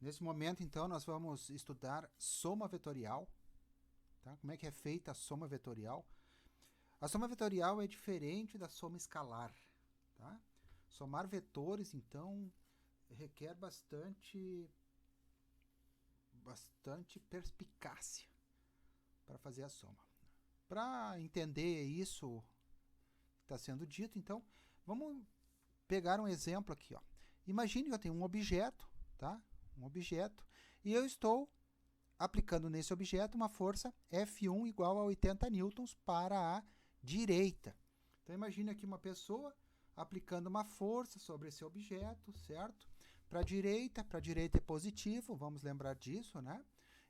Nesse momento, então, nós vamos estudar soma vetorial. Tá? Como é que é feita a soma vetorial? A soma vetorial é diferente da soma escalar. Tá? Somar vetores, então, requer bastante perspicácia para fazer a soma. Para entender isso que está sendo dito, então, vamos pegar um exemplo aqui. Ó. Imagine que eu tenho um objeto, tá? Um objeto, e eu estou aplicando nesse objeto uma força F1 igual a 80 newtons para a direita. Então, imagine aqui uma pessoa aplicando uma força sobre esse objeto, certo? Para a direita é positivo, vamos lembrar disso, né?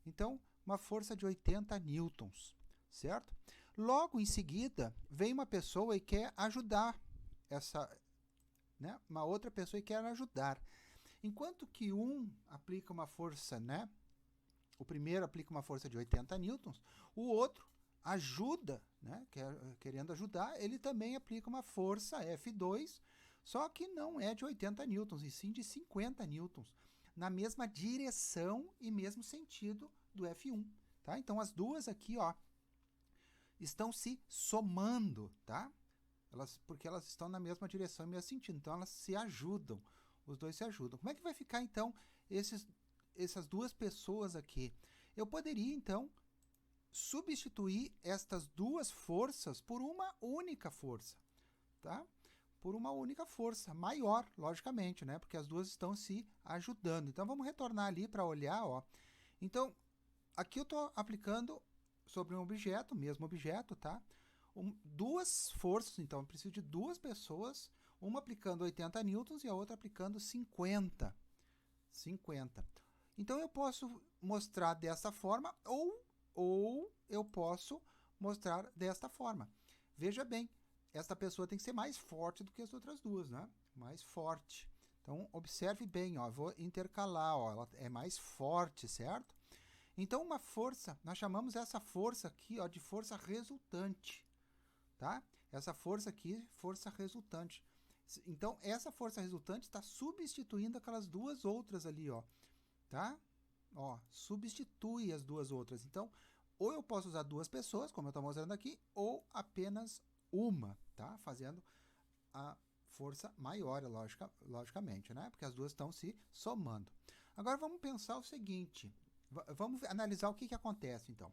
Então, uma força de 80 newtons, certo? Logo em seguida, vem uma pessoa e quer ajudar uma outra pessoa e quer ajudar. Enquanto que um aplica uma força, né? O primeiro aplica uma força de 80 newtons, o outro ajuda, né? Querendo ajudar, ele também aplica uma força F2, só que não é de 80 newtons, e sim de 50 newtons, na mesma direção e mesmo sentido do F1. Tá? Então, as duas aqui, ó, estão se somando, tá? Porque elas estão na mesma direção e mesmo sentido. Então, elas se ajudam. Os dois se ajudam. Como é que vai ficar, então, essas duas pessoas aqui? Eu poderia, então, substituir estas duas forças por uma única força, tá? Por uma única força, maior, logicamente, né? Porque as duas estão se ajudando. Então, vamos retornar ali para olhar, ó. Então, aqui eu estou aplicando sobre um objeto, mesmo objeto, tá? Duas forças, então eu preciso de duas pessoas, uma aplicando 80 newtons e a outra aplicando 50. Então eu posso mostrar dessa forma ou eu posso mostrar desta forma. Veja bem, esta pessoa tem que ser mais forte do que as outras duas, né? Mais forte. Então observe bem, ó, vou intercalar, ó, ela é mais forte, certo? Então uma força, nós chamamos essa força aqui, ó, de força resultante. Tá? Essa força aqui, força resultante. Então, essa força resultante está substituindo aquelas duas outras ali, ó. Tá? Ó, substitui as duas outras. Então, ou eu posso usar duas pessoas, como eu estou mostrando aqui, ou apenas uma, tá? Fazendo a força maior, logicamente, né? Porque as duas estão se somando. Agora, vamos pensar o seguinte. Vamos analisar o que acontece, então.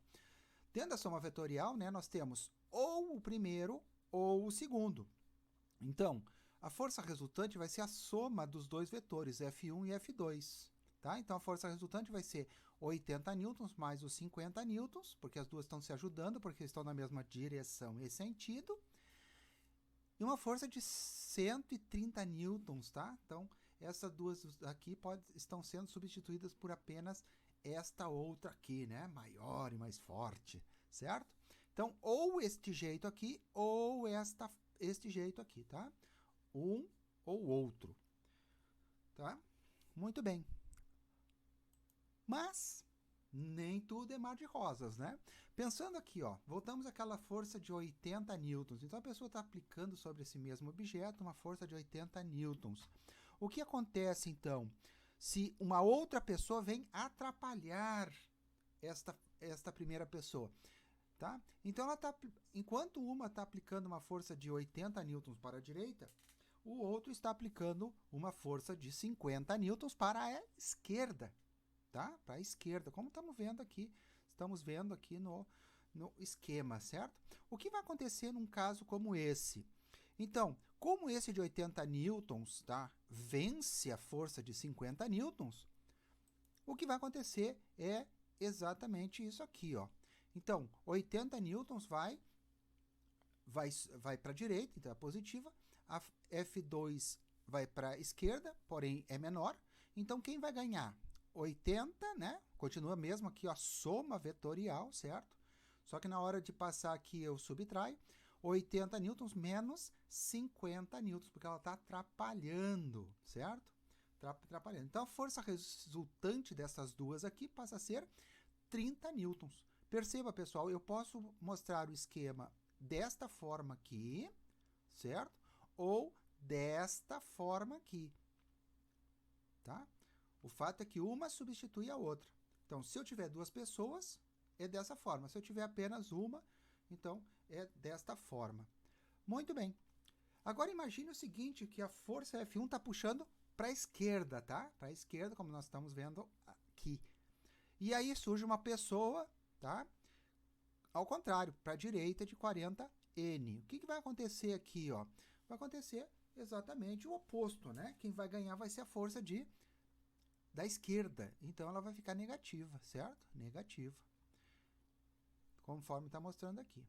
Dentro da soma vetorial, né, nós temos ou o primeiro ou o segundo. Então, a força resultante vai ser a soma dos dois vetores, F1 e F2. Tá? Então, a força resultante vai ser 80 newtons mais os 50 newtons, porque as duas estão se ajudando, porque estão na mesma direção e sentido. E uma força de 130 newtons, tá? Então, essas duas aqui estão sendo substituídas por apenas esta outra aqui, né? Maior e mais forte, certo? Então, ou este jeito aqui, ou este jeito aqui, tá? Um ou outro, tá? Muito bem. Mas nem tudo é mar de rosas, né? Pensando aqui, ó, voltamos àquela força de 80 newtons. Então, a pessoa está aplicando sobre esse mesmo objeto uma força de 80 newtons. O que acontece, então, se uma outra pessoa vem atrapalhar esta primeira pessoa? Tá? Então, enquanto uma está aplicando uma força de 80 newtons para a direita, o outro está aplicando uma força de 50 newtons para a esquerda. Tá? Para a esquerda, como estamos vendo aqui no esquema, certo? O que vai acontecer num caso como esse? Então, como esse de 80 newtons, tá, vence a força de 50 newtons, o que vai acontecer é exatamente isso aqui, ó. Então, 80 newtons vai para a direita, então é positiva, a F2 vai para a esquerda, porém é menor. Então, quem vai ganhar? 80, né? Continua mesmo aqui, ó, soma vetorial, certo? Só que na hora de passar aqui eu subtraio 80 newtons menos 50 newtons, porque ela está atrapalhando, certo? Atrapalhando. Então a força resultante dessas duas aqui passa a ser 30 newtons. Perceba, pessoal, eu posso mostrar o esquema desta forma aqui, certo? Ou desta forma aqui, tá? O fato é que uma substitui a outra. Então, se eu tiver duas pessoas, é dessa forma. Se eu tiver apenas uma, então é desta forma. Muito bem. Agora imagine o seguinte, que a força F1 está puxando para a esquerda, tá? Para a esquerda, como nós estamos vendo aqui. E aí surge uma pessoa, tá? Ao contrário, para a direita de 40N. O que vai acontecer aqui, ó? Vai acontecer exatamente o oposto, né? Quem vai ganhar vai ser a força da esquerda. Então ela vai ficar negativa, certo? Negativa. Conforme está mostrando aqui.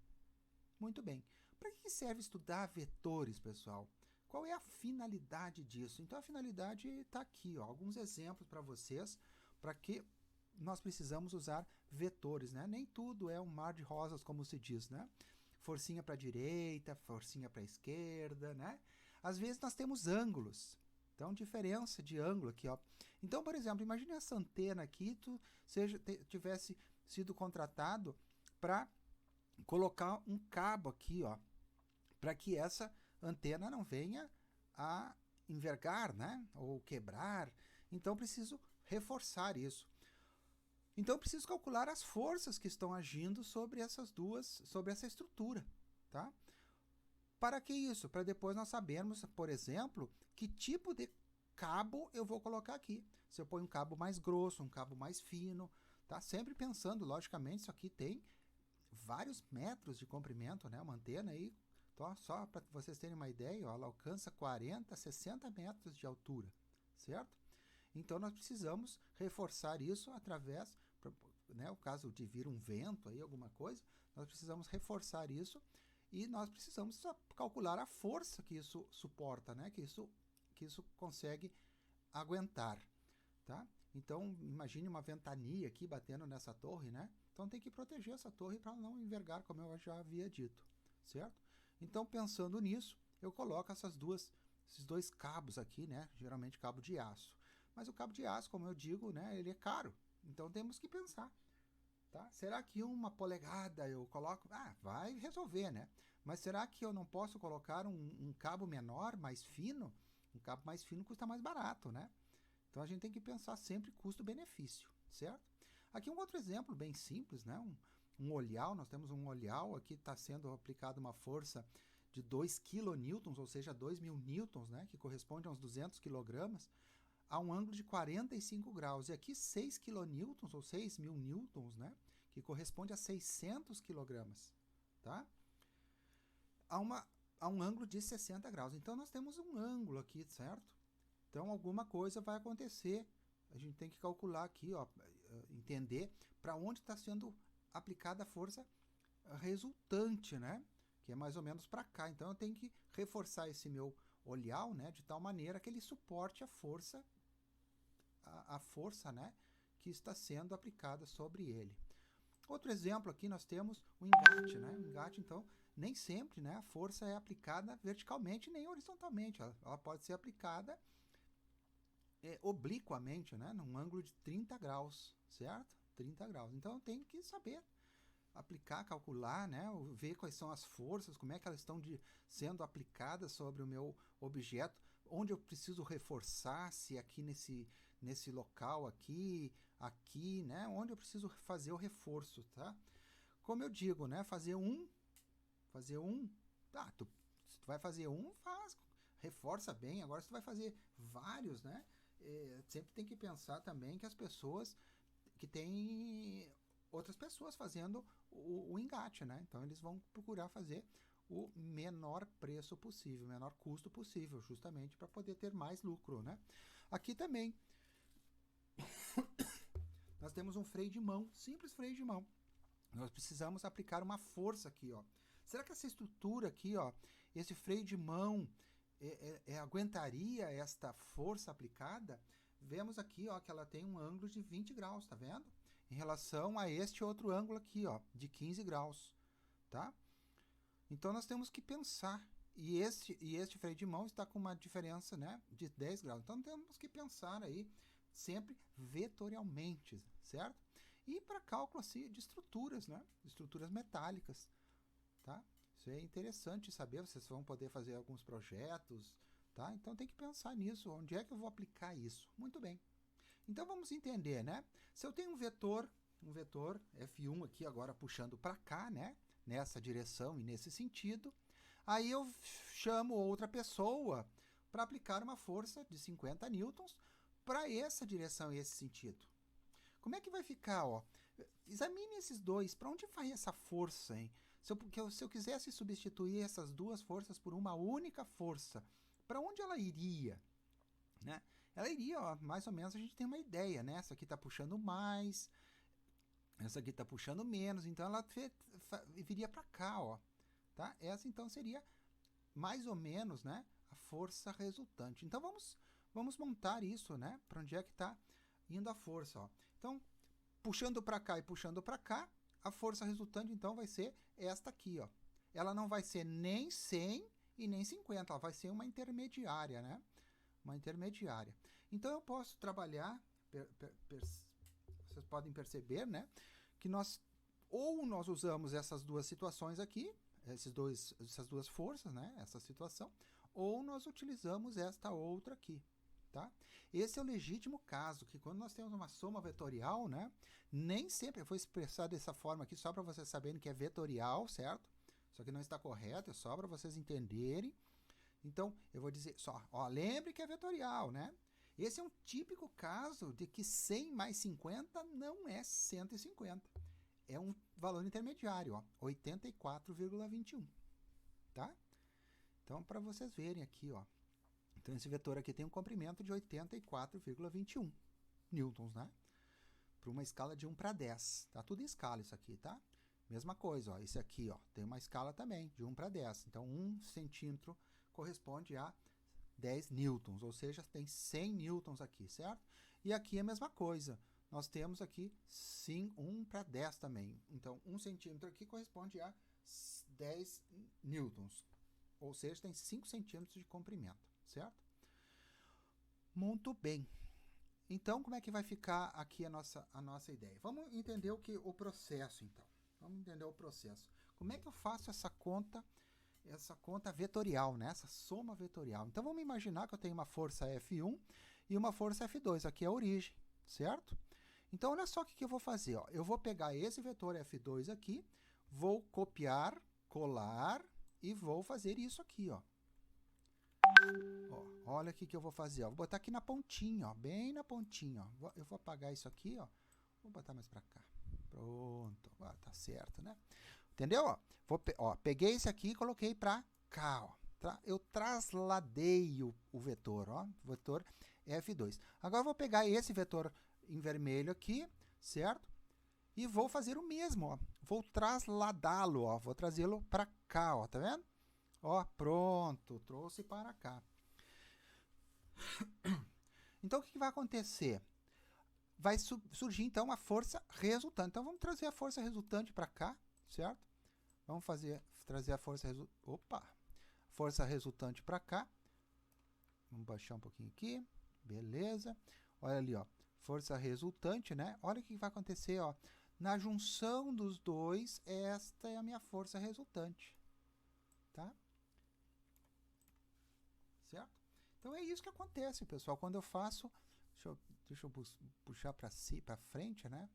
Muito bem. Para que serve estudar vetores, pessoal? Qual é a finalidade disso? Então a finalidade está aqui, ó, alguns exemplos para vocês, para que nós precisamos usar vetores, né? Nem tudo é um mar de rosas, como se diz, né? Forcinha para a direita, forcinha para a esquerda, né? Às vezes nós temos ângulos. Então, diferença de ângulo aqui, ó. Então, por exemplo, imagine essa antena aqui, tu tivesse sido contratado para colocar um cabo aqui, ó, para que essa antena não venha a envergar, né? Ou quebrar. Então, preciso reforçar isso. Então, eu preciso calcular as forças que estão agindo sobre essas duas, sobre essa estrutura, tá? Para que isso? Para depois nós sabermos, por exemplo, que tipo de cabo eu vou colocar aqui. Se eu ponho um cabo mais grosso, um cabo mais fino, tá? Sempre pensando, logicamente, isso aqui tem vários metros de comprimento, né? Uma antena aí, então, só para vocês terem uma ideia, ó, ela alcança 40, 60 metros de altura, certo? Então, nós precisamos reforçar isso através, né, o caso de vir um vento, aí, alguma coisa, nós precisamos reforçar isso e nós precisamos calcular a força que isso suporta, né, que isso consegue aguentar, tá? Então, imagine uma ventania aqui batendo nessa torre, né? Então, tem que proteger essa torre para não envergar, como eu já havia dito, certo? Então, pensando nisso, eu coloco esses dois cabos aqui, né? Geralmente cabo de aço. Mas o cabo de aço, como eu digo, né, ele é caro. Então temos que pensar, tá? Será que 1 polegada eu coloco? Ah, vai resolver, né? Mas será que eu não posso colocar um cabo menor, mais fino? Um cabo mais fino custa mais barato, né? Então a gente tem que pensar sempre custo-benefício, certo? Aqui um outro exemplo bem simples, né? Um olhal, nós temos um olhal, aqui está sendo aplicada uma força de 2 kN, ou seja, 2.000 newtons, né? Que corresponde a uns 200 kg, a um ângulo de 45 graus. E aqui 6 kN, ou 6.000 newtons, né? Que corresponde a 600 kg, tá? A um ângulo de 60 graus. Então, nós temos um ângulo aqui, certo? Então, alguma coisa vai acontecer. A gente tem que calcular aqui, ó, entender para onde está sendo aplicada a força resultante, né? Que é mais ou menos para cá. Então, eu tenho que reforçar esse meu olhal, né? De tal maneira que ele suporte a força, né? Que está sendo aplicada sobre ele. Outro exemplo aqui nós temos o engate, né? O engate, então, nem sempre, né, a força é aplicada verticalmente nem horizontalmente. Ela pode ser aplicada obliquamente, né, num ângulo de 30 graus, certo? 30 graus. Então, eu tenho que saber aplicar, calcular, né, ver quais são as forças, como é que elas estão sendo aplicadas sobre o meu objeto, onde eu preciso reforçar, se aqui nesse local aqui, né, onde eu preciso fazer o reforço, tá? Como eu digo, né, fazer um, tá, se tu vai fazer um, reforça bem. Agora, se tu vai fazer vários, né, sempre tem que pensar também que as pessoas, que tem outras pessoas fazendo o engate, né? Então, eles vão procurar fazer o menor preço possível, o menor custo possível, justamente para poder ter mais lucro, né? Aqui também nós temos um freio de mão, simples freio de mão. Nós precisamos aplicar uma força aqui, ó. Será que essa estrutura aqui, ó, esse freio de mão aguentaria esta força aplicada? Vemos aqui, ó, que ela tem um ângulo de 20 graus, tá vendo? Em relação a este outro ângulo aqui, ó, de 15 graus, tá? Então, nós temos que pensar. E este freio de mão está com uma diferença, né, de 10 graus. Então, temos que pensar aí sempre vetorialmente, certo? E para cálculo assim, de estruturas, né? Estruturas metálicas, tá? Isso é interessante saber, vocês vão poder fazer alguns projetos, tá? Então tem que pensar nisso, onde é que eu vou aplicar isso? Muito bem. Então vamos entender, né? Se eu tenho um vetor F1 aqui agora puxando para cá, né? Nessa direção e nesse sentido, aí eu chamo outra pessoa para aplicar uma força de 50 newtons para essa direção e esse sentido. Como é que vai ficar, ó? Examine esses dois. Para onde vai essa força, hein? Se eu quisesse substituir essas duas forças por uma única força, para onde ela iria? Né? Ela iria, ó, mais ou menos, a gente tem uma ideia, né? Essa aqui está puxando mais, essa aqui está puxando menos, então ela viria para cá, ó. Tá? Essa então seria mais ou menos, né, a força resultante. Então vamos montar isso, né? Para onde é que está indo a força, ó. Então, puxando para cá e puxando para cá, a força resultante então vai ser esta aqui, ó. Ela não vai ser nem 100 e nem 50, ela vai ser uma intermediária, né? Uma intermediária. Então eu posso trabalhar, vocês podem perceber, né, que nós usamos essas duas situações aqui, essas duas forças, né, essa situação, ou nós utilizamos esta outra aqui, tá? Esse é o legítimo caso, que quando nós temos uma soma vetorial, né, nem sempre, eu vou expressar dessa forma aqui só para vocês saberem que é vetorial, certo? Isso aqui não está correto, é só para vocês entenderem. Então, eu vou dizer só, ó, lembre que é vetorial, né? Esse é um típico caso de que 100 mais 50 não é 150. É um valor intermediário, ó, 84,21, tá? Então, para vocês verem aqui, ó. Então, esse vetor aqui tem um comprimento de 84,21 newtons, né? Para uma escala de 1 para 10. Tá tudo em escala isso aqui, tá? Mesma coisa, ó. Esse aqui, ó, tem uma escala também, de 1 para 10. Então, 1 centímetro corresponde a 10 newtons, ou seja, tem 100 newtons aqui, certo? E aqui é a mesma coisa. Nós temos aqui, sim, 1 para 10 também. Então, 1 centímetro aqui corresponde a 10 newtons, ou seja, tem 5 centímetros de comprimento, certo? Muito bem. Então, como é que vai ficar aqui a nossa ideia? Vamos entender o processo, então. Vamos entender o processo. Como é que eu faço essa conta vetorial, né? Essa soma vetorial? Então, vamos imaginar que eu tenho uma força F1 e uma força F2. Aqui é a origem, certo? Então, olha só o que eu vou fazer. Ó. Eu vou pegar esse vetor F2 aqui, vou copiar, colar e vou fazer isso aqui, ó. Ó, olha o que eu vou fazer. Ó. Vou botar aqui na pontinha, ó, bem na pontinha. Ó. Eu vou apagar isso aqui, ó. Vou botar mais para cá. Pronto. Ah, tá certo, né? Entendeu? Ó, peguei esse aqui e coloquei para cá, ó. Eu trasladei o vetor, ó, vetor F2. Agora eu vou pegar esse vetor em vermelho aqui, certo? E vou fazer o mesmo, ó. Vou trasladá-lo, ó. Vou trazê-lo para cá, ó, tá vendo? Ó, pronto, trouxe para cá. Então, o que vai acontecer? Vai surgir, então, a força resultante. Então, vamos trazer a força resultante para cá, certo? Vamos trazer a força resultante para cá. Vamos baixar um pouquinho aqui. Beleza. Olha ali, ó. Força resultante, né? Olha o que vai acontecer, ó. Na junção dos dois, esta é a minha força resultante. Tá? Certo? Então, é isso que acontece, pessoal. Quando eu faço... Deixa eu puxar para frente, né?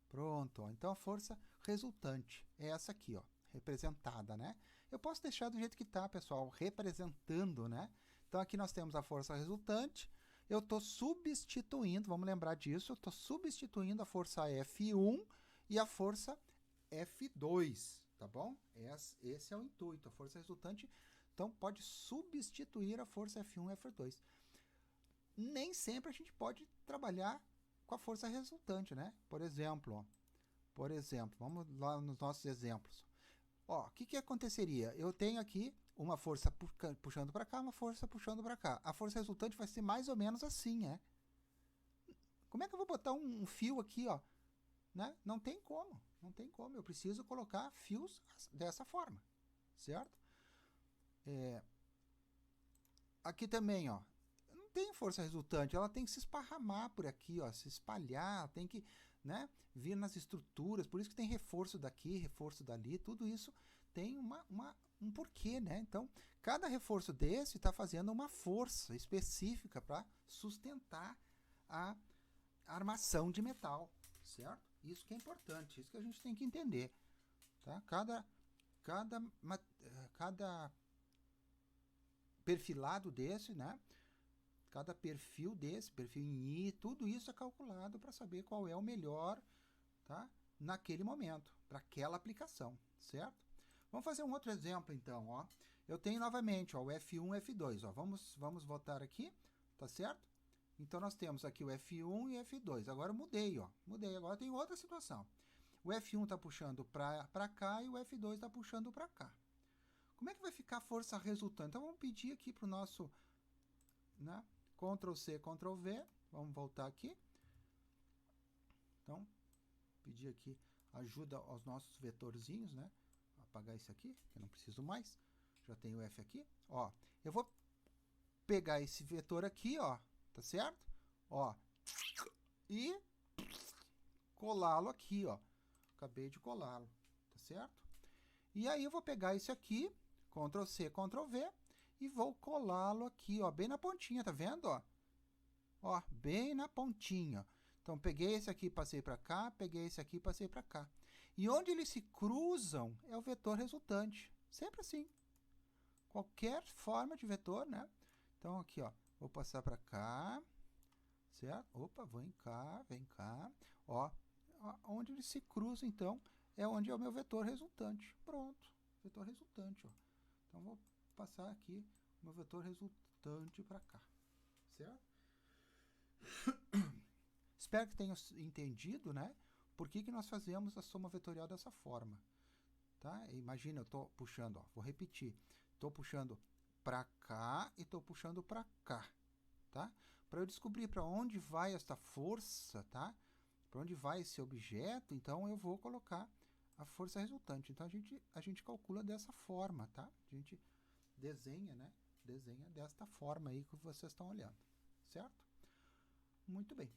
Pronto, ó. Então a força resultante é essa aqui, ó, representada, né? Eu posso deixar do jeito que tá, pessoal, representando, né? Então aqui nós temos a força resultante. Eu estou substituindo, vamos lembrar disso, eu estou substituindo a força F1 e a força F2, tá bom? Esse é o intuito, a força resultante, então pode substituir a força F1 e F2. Nem sempre a gente pode trabalhar com a força resultante, né? Por exemplo, vamos lá nos nossos exemplos. Ó, o que aconteceria? Eu tenho aqui uma força puxando para cá, uma força puxando para cá. A força resultante vai ser mais ou menos assim, né? Como é que eu vou botar um fio aqui, ó? Né? Não tem como, não tem como. Eu preciso colocar fios dessa forma, certo? Aqui também, ó. Tem força resultante, ela tem que se esparramar por aqui, ó, se espalhar, tem que, né, vir nas estruturas, por isso que tem reforço daqui, reforço dali, tudo isso tem um porquê, né? Então, cada reforço desse está fazendo uma força específica para sustentar a armação de metal, certo? Isso que é importante, isso que a gente tem que entender, tá? Cada perfilado desse, né? Cada perfil desse, perfil em I, tudo isso é calculado para saber qual é o melhor, tá? Naquele momento, para aquela aplicação, certo? Vamos fazer um outro exemplo, então, ó. Eu tenho novamente, ó, o F1 e F2, ó. Vamos voltar aqui, tá certo? Então, nós temos aqui o F1 e F2. Agora eu mudei, ó. Mudei, agora tem outra situação. O F1 está puxando para cá e o F2 está puxando para cá. Como é que vai ficar a força resultante? Então, vamos pedir aqui para o nosso, né, Ctrl+C, Ctrl+V. Vamos voltar aqui. Então, pedir aqui ajuda aos nossos vetorzinhos, né? Vou apagar esse aqui, que eu não preciso mais. Já tenho o F aqui. Ó, eu vou pegar esse vetor aqui, ó, tá certo? Ó, e colá-lo aqui, ó. Acabei de colá-lo, tá certo? E aí eu vou pegar esse aqui, Ctrl+C, Ctrl+V, e vou colá-lo aqui, ó, bem na pontinha, tá vendo, ó? Ó, bem na pontinha. Então, peguei esse aqui, passei para cá, peguei esse aqui, passei para cá. E onde eles se cruzam é o vetor resultante. Sempre assim. Qualquer forma de vetor, né? Então, aqui, ó, vou passar para cá, certo? Opa, vem cá. Ó, onde eles se cruzam, então, é onde é o meu vetor resultante. Pronto, vetor resultante, ó. Então, vou passar aqui o meu vetor resultante para cá, certo? Espero que tenham entendido, né? Por que nós fazemos a soma vetorial dessa forma, tá? Imagina, eu estou puxando, ó, vou repetir. Estou puxando para cá e estou puxando para cá, tá? Para eu descobrir para onde vai esta força, tá? Para onde vai esse objeto, então eu vou colocar a força resultante. Então a gente calcula dessa forma, tá? A gente desenha, né? Desenha desta forma aí que vocês estão olhando, certo? Muito bem.